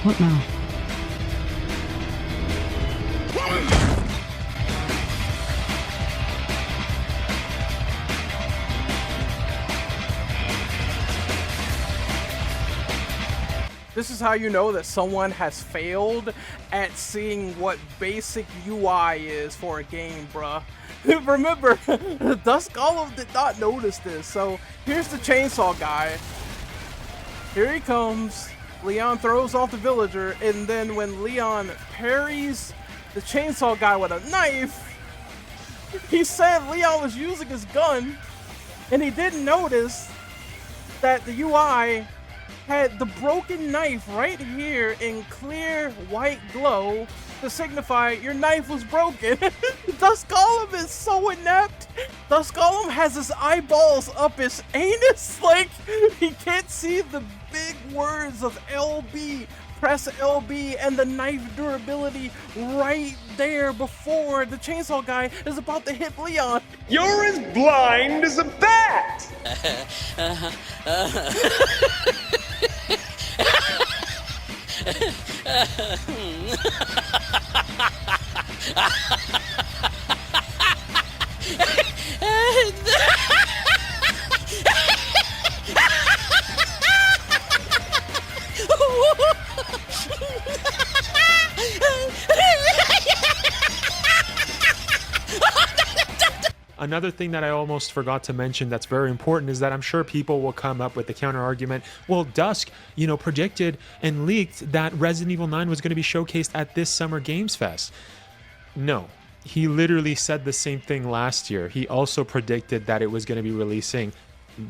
What now? This is how you know that someone has failed at seeing what basic UI is for a game, bruh. Remember, Dusk Golem did not notice this, so here's the chainsaw guy. Here he comes. Leon throws off the villager, and then when Leon parries the chainsaw guy with a knife, he said Leon was using his gun, and he didn't notice that the UI had the broken knife right here in clear white glow to signify your knife was broken. Dusk Golem is so inept. Dusk Golem has his eyeballs up his anus, like he can't see the big words of LB. Press LB and the knife durability right there before the chainsaw guy is about to hit Leon. You're as blind as a bat! Another thing that I almost forgot to mention that's very important is that I'm sure people will come up with the counter argument. Well, Dusk, predicted and leaked that Resident Evil 9 was going to be showcased at this Summer Games Fest. No, he literally said the same thing last year. He also predicted that it was going to be releasing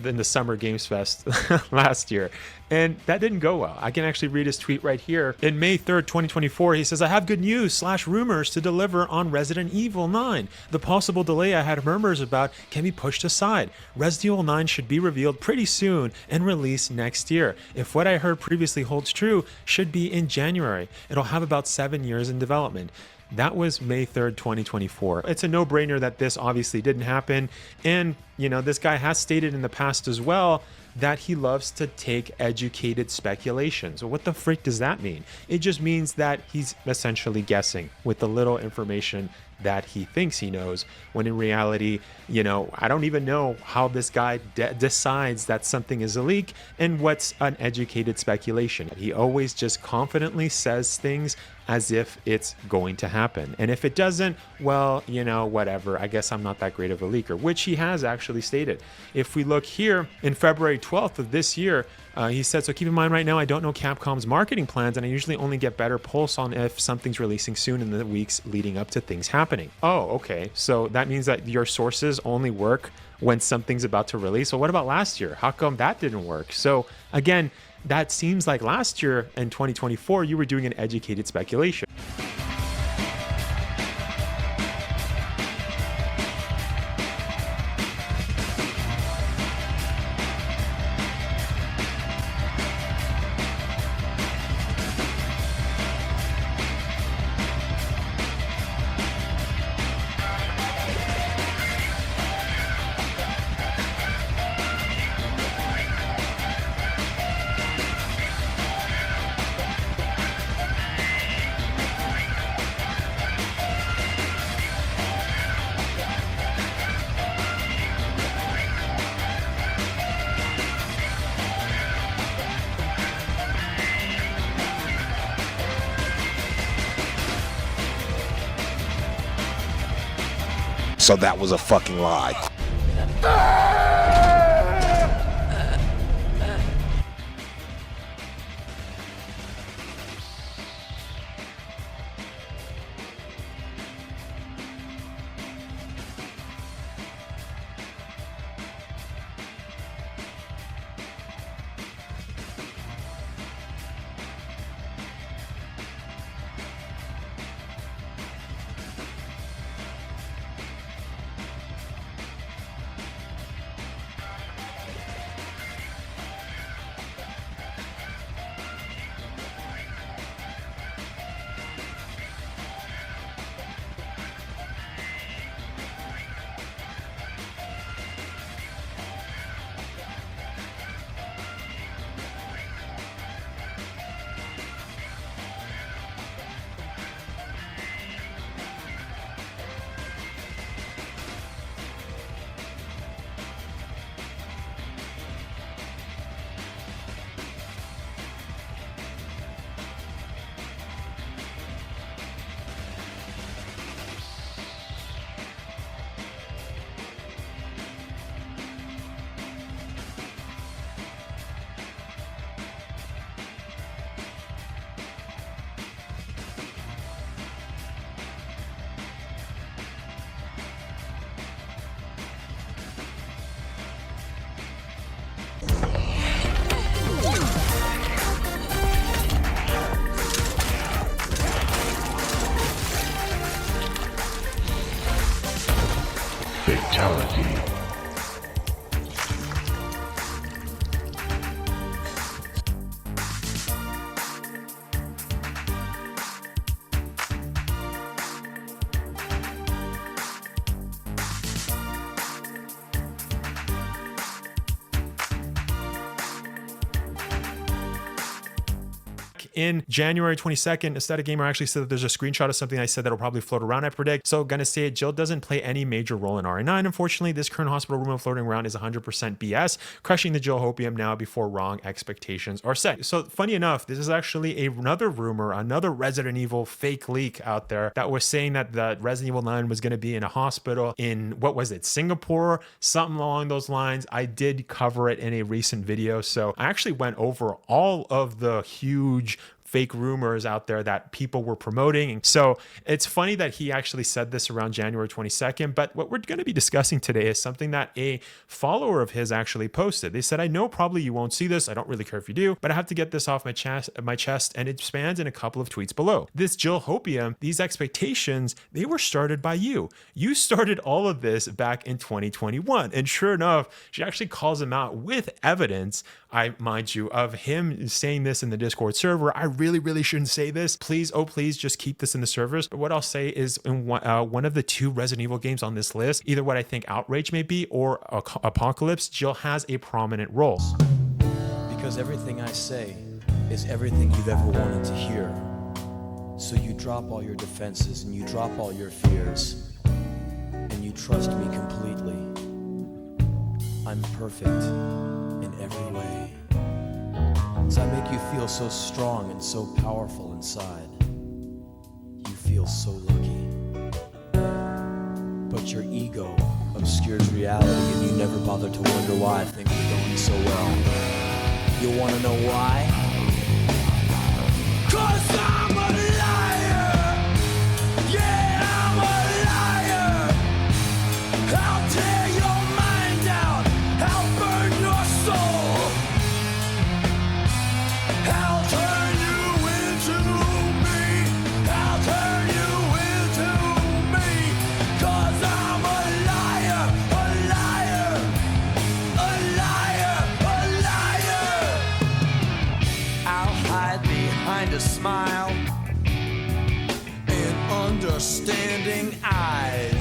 in the Summer Games Fest last year. And that didn't go well. I can actually read his tweet right here. In May 3rd, 2024, he says, I have good news / rumors to deliver on Resident Evil 9. The possible delay I had murmurs about can be pushed aside. Resident Evil 9 should be revealed pretty soon and released next year. If what I heard previously holds true, should be in January. It'll have about 7 years in development. That was May 3rd, 2024. It's a no-brainer that this obviously didn't happen. And, this guy has stated in the past as well that he loves to take educated speculation. So what the frick does that mean? It just means that he's essentially guessing with the little information that he thinks he knows, when in reality, I don't even know how this guy decides that something is a leak and what's an educated speculation. He always just confidently says things as if it's going to happen. And if it doesn't, well, whatever, I guess I'm not that great of a leaker, which he has actually stated. If we look here in February 12th of this year, he said, so keep in mind right now, I don't know Capcom's marketing plans, and I usually only get better pulse on if something's releasing soon in the weeks leading up to things happening. Oh, okay. So that means that your sources only work when something's about to release. So what about last year? How come that didn't work? So again, that seems like last year in 2024, you were doing an educated speculation. So that was a fucking lie. Fatality. In January 22nd, Aesthetic Gamer actually said that there's a screenshot of something I said that'll probably float around, I predict. So gonna say it, Jill doesn't play any major role in RA9. Unfortunately, this current hospital rumor floating around is 100% BS, crushing the Jill hopium now before wrong expectations are set. So funny enough, this is actually another rumor, another Resident Evil fake leak out there that was saying that the Resident Evil 9 was gonna be in a hospital in, what was it, Singapore? Something along those lines. I did cover it in a recent video. So I actually went over all of the huge fake rumors out there that people were promoting. And so it's funny that he actually said this around January 22nd, but what we're going to be discussing today is something that a follower of his actually posted. They said, I know probably you won't see this. I don't really care if you do, but I have to get this off my chest, and it spans in a couple of tweets below. This Jill hopium, these expectations, they were started by you. You started all of this back in 2021. And sure enough, she actually calls him out with evidence, mind you, of him saying this in the Discord server. I really shouldn't say this. Please, oh please, just keep this in the servers. But what I'll say is in one of the 2 Resident Evil games on this list, either what I think Outrage may be or Apocalypse, Jill has a prominent role. Because everything I say is everything you've ever wanted to hear. So you drop all your defenses and you drop all your fears and you trust me completely. I'm perfect in every way. So I make you feel so strong and so powerful inside. You feel so lucky. But your ego obscures reality and you never bother to wonder why things are going so well. You wanna know why? 'Cause I'm a liar! Yeah, I'm a liar! I'll tear your mind out! I'll burn your soul! I'll turn you into me. I'll turn you into me. 'Cause I'm a liar, a liar, a liar, a liar. I'll hide behind a smile and understanding eyes.